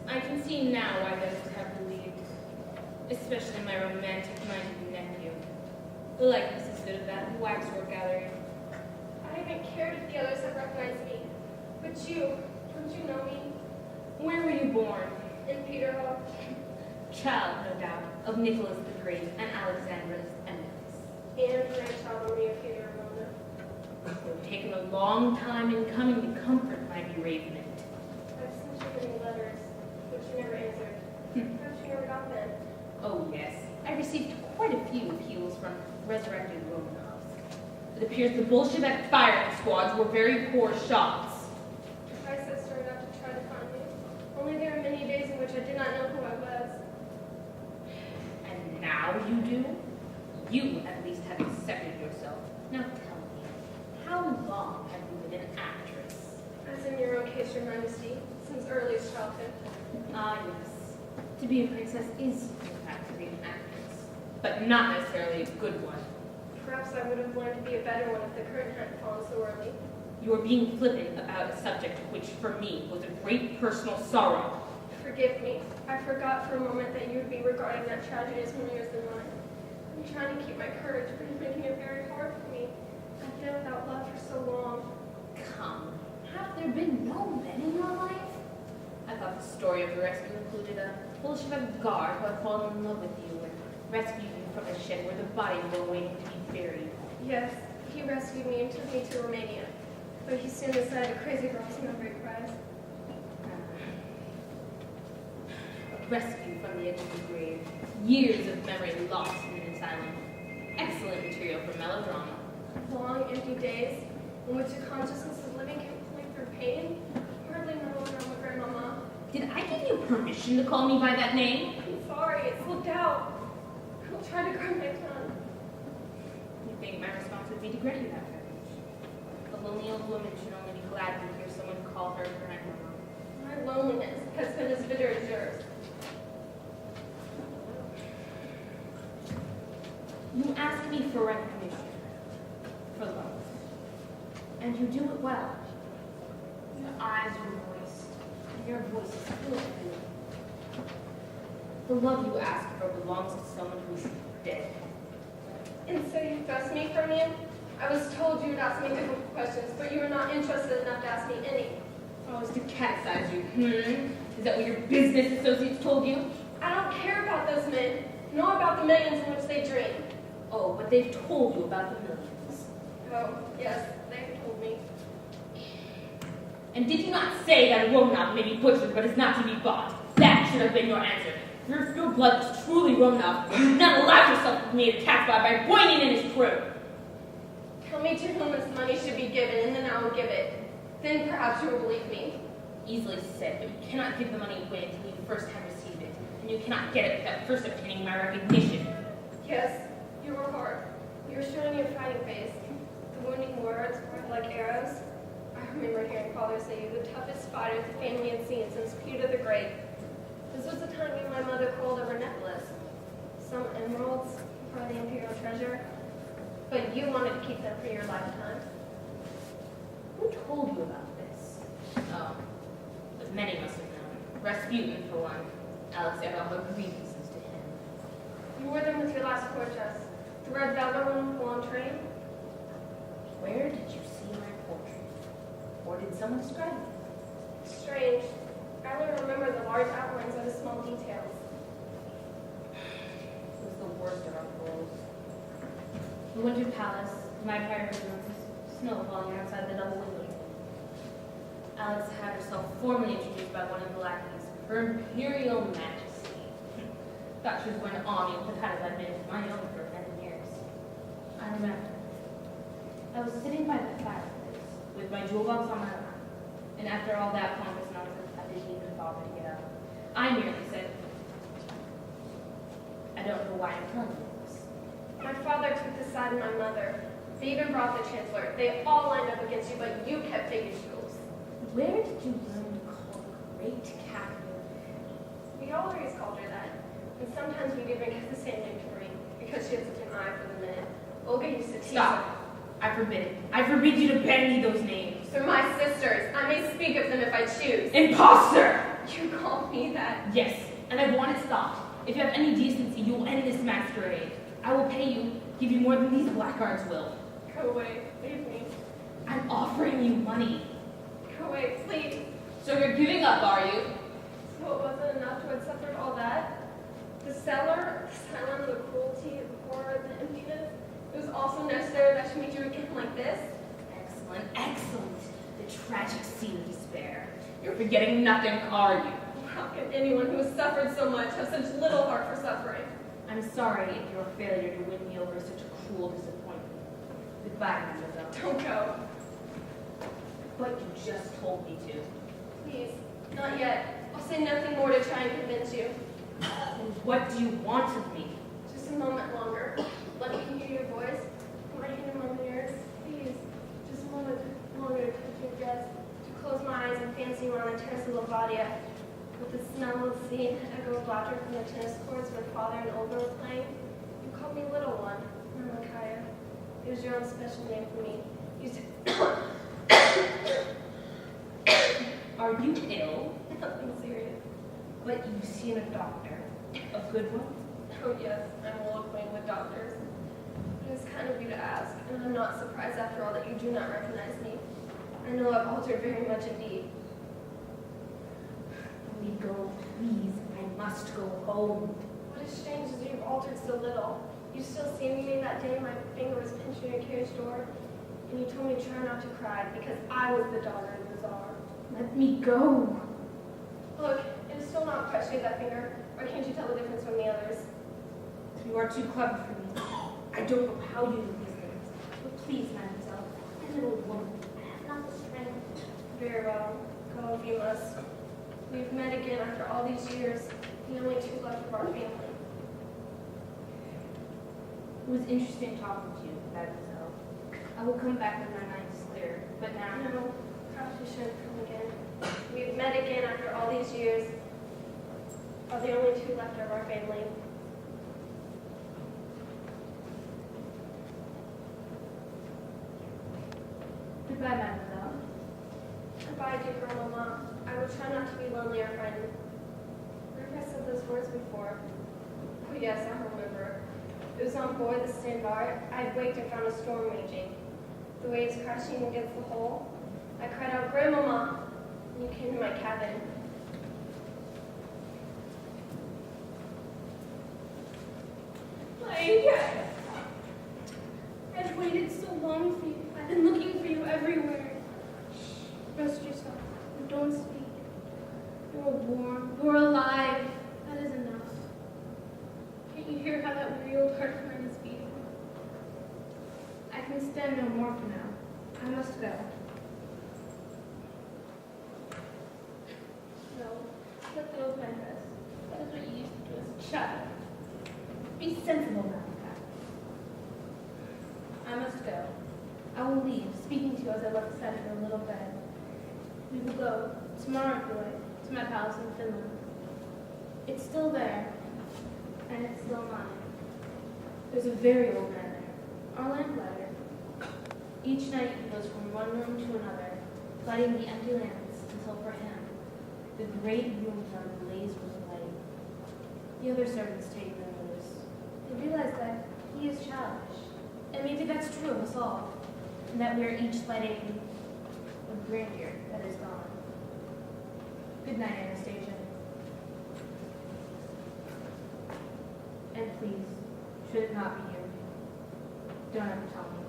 I can see now why those have believed, especially my romantic-minded nephew. The likeness is good of that waxwork gallery. I haven't cared if the others have recognized me. But you, don't you know me? Where were you born? In Peterhof. Child, no doubt, of Nicholas the Great and Alexandra's eminence. And grandchild of Maria Peter Ramona. It would have taken a long time in coming to comfort my bereavement. I've sent you many letters, which you never answered. Perhaps you never got them. Oh, yes. I received quite a few appeals from resurrected Romanovs. It appears the Bolshevik firing squads were very poor shots. I set started out to try to find you. Only there were many days in which I did not know who I was. And now you do? You at least have accepted yourself. Now tell me, how long have you been an actress? As in your own case, Your Majesty, since earliest childhood. Ah, yes. To be a princess is, in fact, to be an actress, but not necessarily a good one. Perhaps I would have learned to be a better one if the curtain hadn't fallen so early. You are being flippant about a subject which, for me, was a great personal sorrow. Forgive me. I forgot for a moment that you would be regarding that tragedy as more yours than mine. I'm trying to keep my courage, but it's making it very hard for me. I've been without love for so long. Come, have there been no men in your life? I thought the story of the rescue included a Bolshevik guard who had fallen in love with you and rescued you from a ship where the bodies were waiting to be buried. Yes, he rescued me and took me to Romania. But he soon decided a crazy girl was no great prize. Rescue from the edge of the grave. Years of memory lost in an asylum. Excellent material for melodrama. Long, empty days in which the consciousness of living can play through pain. Hardly melodrama, Grandmama. Did I give you permission to call me by that name? I'm sorry, it slipped out. I'll try to guard my tongue. You think my response would be to grant you that privilege? A lonely old woman should only be glad to hear someone call her grandmama. My loneliness has been as bitter as yours. You ask me for recognition, for love, and you do it well. Your eyes are moist, and your voice is full of feeling. The love you ask for belongs to someone who is dead. And so you thrust me from you? I was told you would ask me difficult questions, but you were not interested enough to ask me any. Oh, it's to catechise you, Is that what your business associates told you? I don't care about those men, nor about the millions in which they dream. Oh, but they've told you about the millions. Oh, yes, they told me. And did you not say that a Romanov may be butchered but is not to be bought? That should have been your answer. If your blood is truly Romanov, you would not allow yourself to be made a cat's by Boynin and his crew. Tell me to whom this money should be given, and then I will give it. Then perhaps you will believe me. Easily said, but you cannot give the money away until you first have received it, and you cannot get it without first obtaining my recognition. Yes, you were hard. You were showing your fighting face. The wounding words were like arrows. I remember hearing Father say you were the toughest fighter the family had seen since Peter the Great. This was the time you and my mother called over necklace. Some emeralds for the imperial treasure. But you wanted to keep them for your lifetime. Who told you about this? Oh, but many must have known. Rasputin, for one. Alexander had grievances to him. You wore them with your last court dress. The red velvet one with long train. Where did you see my portrait? Or did someone describe it? Strange. I only remember the large outlines of the small details. It was the worst of our roles. The Winter Palace, my private rooms, snow falling outside the double windows. Alex had herself formally introduced by one of the lackeys, Her Imperial Majesty. Thought she was going to awe me with the titles I'd been my own for many years. I remember. I was sitting by the fireplace with my jewel box on my lap, and after all that pompous nonsense, I didn't even bother to get up. I merely said, I don't know why I'm telling you this. My father took the side of my mother. They even brought the chancellor. They all lined up against you, but you kept taking jewels. Where did you learn to call the great Catherine? We always called her that. And sometimes we even kept the same name to Marie, because she had such an eye for the minute. Olga used to tease her. Stop. I forbid it. I forbid you to bandy those names. They're my sisters. I may speak of them if I choose. Imposter! You call me that? I want it stopped. If you have any decency, you will end this masquerade. I will pay you, give you more than these blackguards will. Go away. Leave me. I'm offering you money. Go away, please. So you're giving up, are you? So it wasn't enough to have suffered all that? The cellar, the silence, the cruelty, the horror, the impudence. It was also necessary that I should meet you again like this? Excellent, excellent. The tragic scene of despair. You're forgetting nothing, are you? How can anyone who has suffered so much have such little heart for suffering? I'm sorry if your failure to win me over is such a cruel disappointment. Goodbye, mademoiselle. Don't go. But you just told me to. Please, not yet. I'll say nothing more to try and convince you. And what do you want of me? Just a moment longer. Let me hear your voice. Put my hand among yours. Please, just a moment longer to touch your dress. To close my eyes and fancy you on the terrace of Lavadia. With the smell of the sea and echo of laughter from the tennis courts where father and Olga were playing. You called me little one, Mordecai. It was your own special name for me. You said, Are you ill? nothing serious. But you've seen a doctor. A good one? Oh yes, I'm well acquainted with doctors. It is kind of you to ask, and I'm not surprised after all that you do not recognize me. I know I've altered very much indeed. Let me go, please. I must go home. What is strange is you've altered so little. You still see me that day my finger was pinching your carriage door, and you told me to try not to cry because I was the daughter of the Tsar. Let me go. Look, it is still not quite straight, that finger. Or can't you tell the difference from the others? You are too clever for me. I don't know how you do these things. But please, mademoiselle, I'm an old woman. I have not the strength. Very well. Go if you must. We've met again after all these years, the only two left of our family. It was interesting talking to you, mademoiselle. I will come back when my mind is clear. But now, No, perhaps we shouldn't come again. We've met again after all these years, are the only two left of our family. goodbye, mademoiselle. Goodbye, dear grandmama. I will try not to be lonely or frightened. Where have I said those words before? Oh yes, I remember. It was on board the Standard. I had waked and found a storm raging. The waves crashing against the hull. I cried out, "Grandmama!" And you came to my cabin. I've waited so long for you. I've been looking for you everywhere. Rest yourself. Don't speak. You're warm. You're alive. That is enough. Can't you hear how that weary old heart of mine is beating? I can stand no more for now. I must go. No. Let go of my dress. That is what you used to do as a child. Be sensible, Malachi. I must go. I will leave, speaking to you as I left the side of your little bed. We will go tomorrow, if you like, to my palace in Finland. It's still there, and it's still mine. There's a very old man there, our lamplighter. Each night he goes from one room to another, lighting the empty lamps until for him, the great rooms are ablaze with light. The other servants take no notice. They realize that he is childish, and maybe that's true of us all, and that we are each lighting a grandeur that is gone. Good night, Anastasia. And please, should it not be you, don't ever tell me.